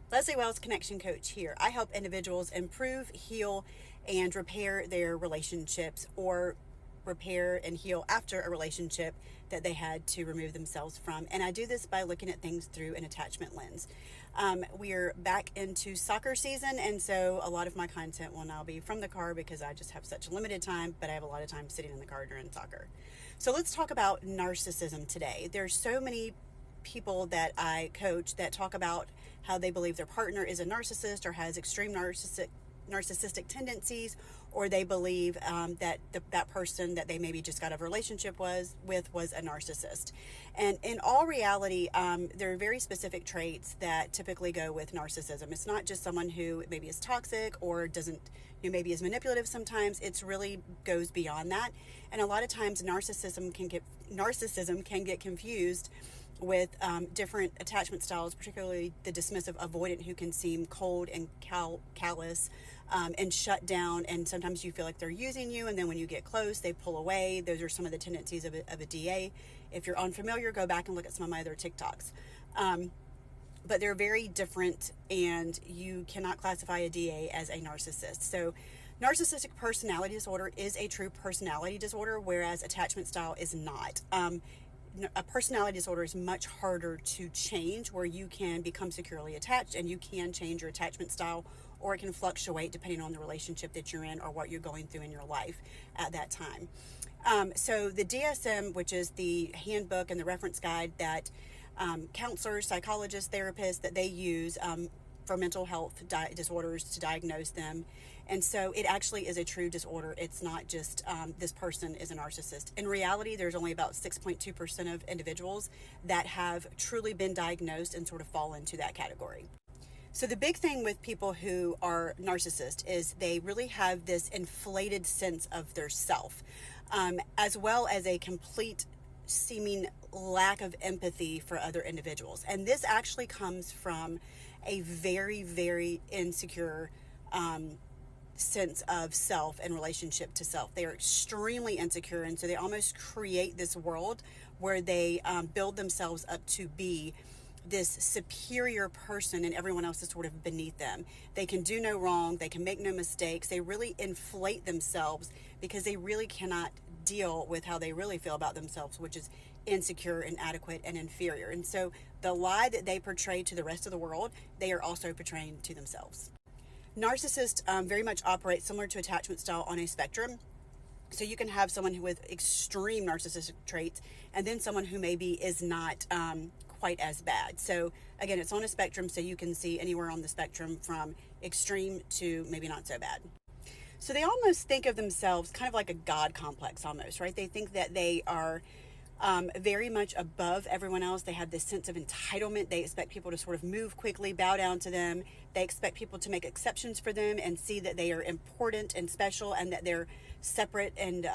Leslie Wells, Connection Coach here. I help individuals improve, heal, and repair their relationships, or repair and heal after a relationship that they had to remove themselves from. And I do this by looking at things through an attachment lens. We're back into soccer season, and so a lot of my content will now be from the car because I just have such limited time, but I have a lot of time sitting in the car during soccer. So let's talk about narcissism today. There's so many people that I coach that talk about how they believe their partner is a narcissist or has extreme narcissistic tendencies, or they believe that that person that they maybe just got a relationship was a narcissist. And in all reality, there are very specific traits that typically go with narcissism. It's not just someone who maybe is toxic or doesn't, maybe is manipulative sometimes. It's really goes beyond that. And a lot of times narcissism can get confused with different attachment styles, particularly the dismissive avoidant, who can seem cold and callous and shut down. And sometimes you feel like they're using you, and then when you get close, they pull away. Those are some of the tendencies of a DA. If you're unfamiliar, go back and look at some of my other TikToks. But they're very different, and you cannot classify a DA as a narcissist. So narcissistic personality disorder is a true personality disorder, whereas attachment style is not. A personality disorder is much harder to change, where you can become securely attached and you can change your attachment style, or it can fluctuate depending on the relationship that you're in or what you're going through in your life at that time. So the DSM, which is the handbook and the reference guide that counselors, psychologists, therapists, that they use for mental health disorders to diagnose them. And so it actually is a true disorder. It's not just this person is a narcissist. In reality, there's only about 6.2% of individuals that have truly been diagnosed and sort of fall into that category. So the big thing with people who are narcissists is they really have this inflated sense of their self, as well as a complete seeming lack of empathy for other individuals. And this actually comes from a very, very insecure sense of self and relationship to self. They are extremely insecure, and so they almost create this world where they build themselves up to be this superior person, and everyone else is sort of beneath them. They can do no wrong, they can make no mistakes. They really inflate themselves because they really cannot deal with how they really feel about themselves, which is insecure, inadequate, and inferior. And so the lie that they portray to the rest of the world, they are also portraying to themselves. Narcissists very much operate similar to attachment style on a spectrum. So you can have someone with extreme narcissistic traits, and then someone who maybe is not quite as bad. So again, it's on a spectrum, so you can see anywhere on the spectrum from extreme to maybe not so bad. So they almost think of themselves kind of like a God complex almost, right? They think that they are very much above everyone else. They have this sense of entitlement. They expect people to sort of move quickly, bow down to them. They expect people to make exceptions for them and see that they are important and special, and that they're separate and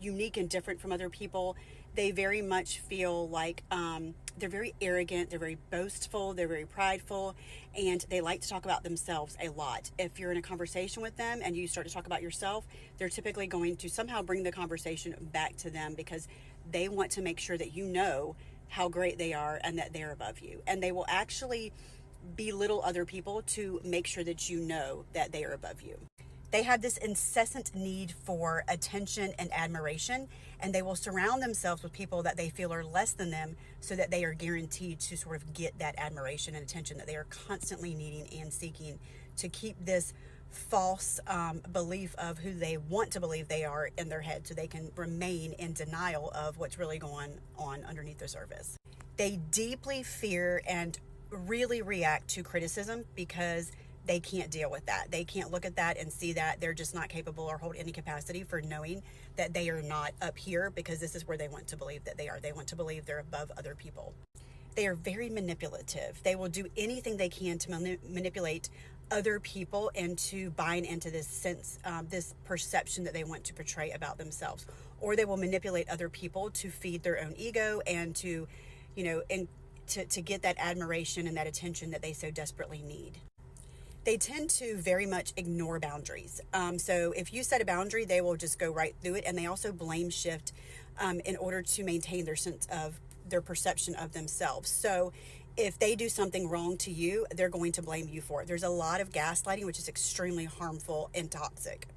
unique and different from other people. They very much feel like they're very arrogant, they're very boastful, they're very prideful, and they like to talk about themselves a lot. If you're in a conversation with them and you start to talk about yourself, they're typically going to somehow bring the conversation back to them, because they want to make sure that you know how great they are and that they're above you. And they will actually belittle other people to make sure that you know that they are above you. They have this incessant need for attention and admiration, and they will surround themselves with people that they feel are less than them, so that they are guaranteed to sort of get that admiration and attention that they are constantly needing and seeking, to keep this false belief of who they want to believe they are in their head, so they can remain in denial of what's really going on underneath the surface. They deeply fear and really react to criticism because they can't deal with that. They can't look at that and see that they're just not capable or hold any capacity for knowing that they are not up here, because this is where they want to believe that they are. They want to believe they're above other people. They are very manipulative. They will do anything they can to manipulate other people into buying into this sense, this perception that they want to portray about themselves. Or they will manipulate other people to feed their own ego and to, to get that admiration and that attention that they so desperately need. They tend to very much ignore boundaries. So if you set a boundary, they will just go right through it. And they also blame shift in order to maintain their sense of their perception of themselves. So if they do something wrong to you, they're going to blame you for it. There's a lot of gaslighting, which is extremely harmful and toxic.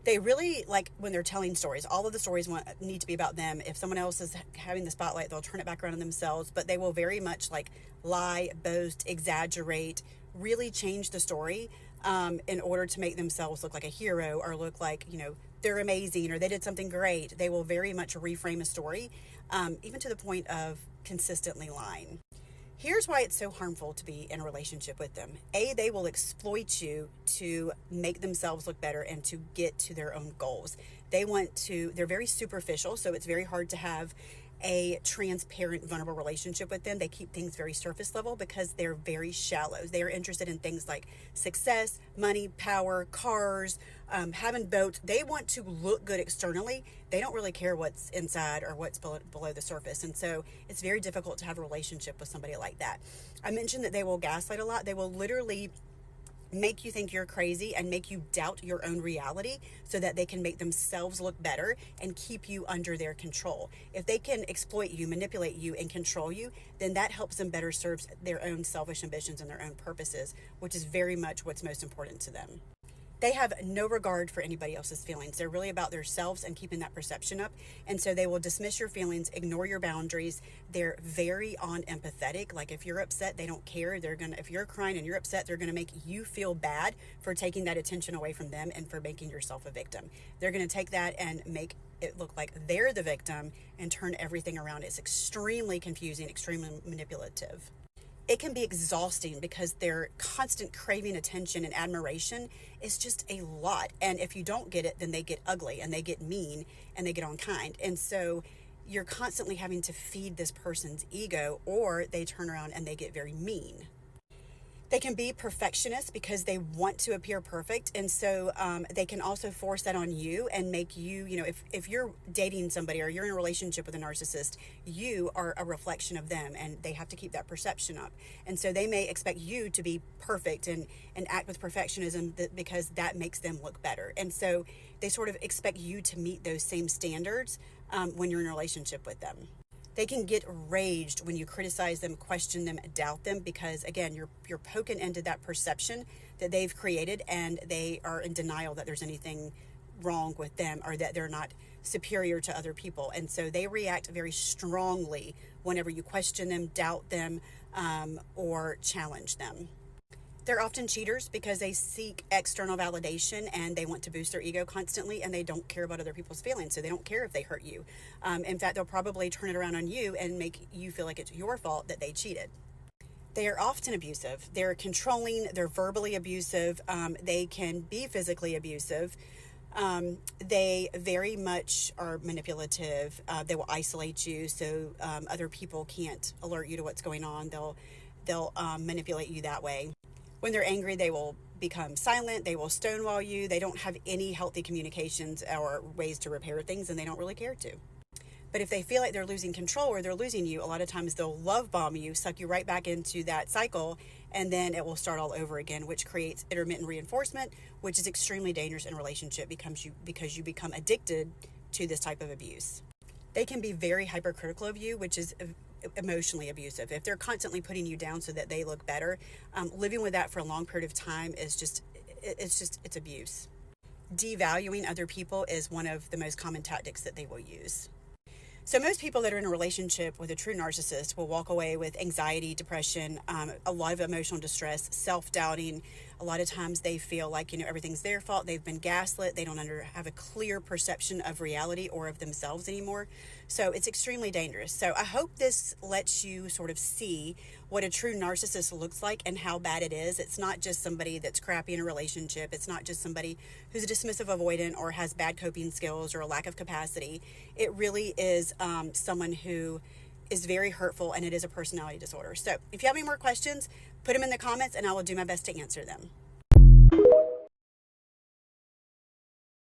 They really, like when they're telling stories, all of the stories need to be about them. If someone else is having the spotlight, they'll turn it back around on themselves, but they will very much like lie, boast, exaggerate, really change the story in order to make themselves look like a hero or look like, they're amazing or they did something great. They will very much reframe a story, even to the point of consistently lying. Here's why it's so harmful to be in a relationship with them. They will exploit you to make themselves look better and to get to their own goals. They're very superficial, so it's very hard to have a transparent, vulnerable relationship with them. They keep things very surface level because they're very shallow. They are interested in things like success, money, power, cars, having boats. They want to look good externally. They don't really care what's inside or what's below the surface. And so it's very difficult to have a relationship with somebody like that. I mentioned that they will gaslight a lot. They will literally make you think you're crazy and make you doubt your own reality so that they can make themselves look better and keep you under their control. If they can exploit you, manipulate you, and control you, then that helps them better serve their own selfish ambitions and their own purposes, which is very much what's most important to them. They have no regard for anybody else's feelings. They're really about themselves and keeping that perception up. And so they will dismiss your feelings, ignore your boundaries. They're very unempathetic. Like if you're upset, they don't care. If you're crying and you're upset, they're going to make you feel bad for taking that attention away from them and for making yourself a victim. They're going to take that and make it look like they're the victim and turn everything around. It's extremely confusing, extremely manipulative. It can be exhausting because their constant craving attention and admiration is just a lot. And if you don't get it, then they get ugly and they get mean and they get unkind. And so you're constantly having to feed this person's ego, or they turn around and they get very mean. They can be perfectionists because they want to appear perfect. And so they can also force that on you and make you, if you're dating somebody or you're in a relationship with a narcissist, you are a reflection of them and they have to keep that perception up. And so they may expect you to be perfect and act with perfectionism because that makes them look better. And so they sort of expect you to meet those same standards when you're in a relationship with them. They can get raged when you criticize them, question them, doubt them, because again, you're poking into that perception that they've created, and they are in denial that there's anything wrong with them or that they're not superior to other people. And so they react very strongly whenever you question them, doubt them, or challenge them. They're often cheaters because they seek external validation and they want to boost their ego constantly, and they don't care about other people's feelings. So they don't care if they hurt you. In fact, they'll probably turn it around on you and make you feel like it's your fault that they cheated. They are often abusive. They're controlling. They're verbally abusive. They can be physically abusive. They very much are manipulative. They will isolate you so other people can't alert you to what's going on. They'll manipulate you that way. When they're angry, they will become silent. They will stonewall you. They don't have any healthy communications or ways to repair things, and they don't really care to. But if they feel like they're losing control or they're losing you, a lot of times they'll love bomb you, suck you right back into that cycle, and then it will start all over again, which creates intermittent reinforcement, which is extremely dangerous in a relationship because you become addicted to this type of abuse. They can be very hypercritical of you, which is emotionally abusive. If they're constantly putting you down so that they look better, living with that for a long period of time is it's abuse. Devaluing other people is one of the most common tactics that they will use. So most people that are in a relationship with a true narcissist will walk away with anxiety, depression, a lot of emotional distress, self-doubting. A lot of times they feel like, everything's their fault. They've been gaslit. They don't have a clear perception of reality or of themselves anymore. So it's extremely dangerous. So I hope this lets you sort of see what a true narcissist looks like and how bad it is. It's not just somebody that's crappy in a relationship. It's not just somebody who's a dismissive avoidant or has bad coping skills or a lack of capacity. It really is someone who is very hurtful, and it is a personality disorder. So if you have any more questions, put them in the comments and I will do my best to answer them.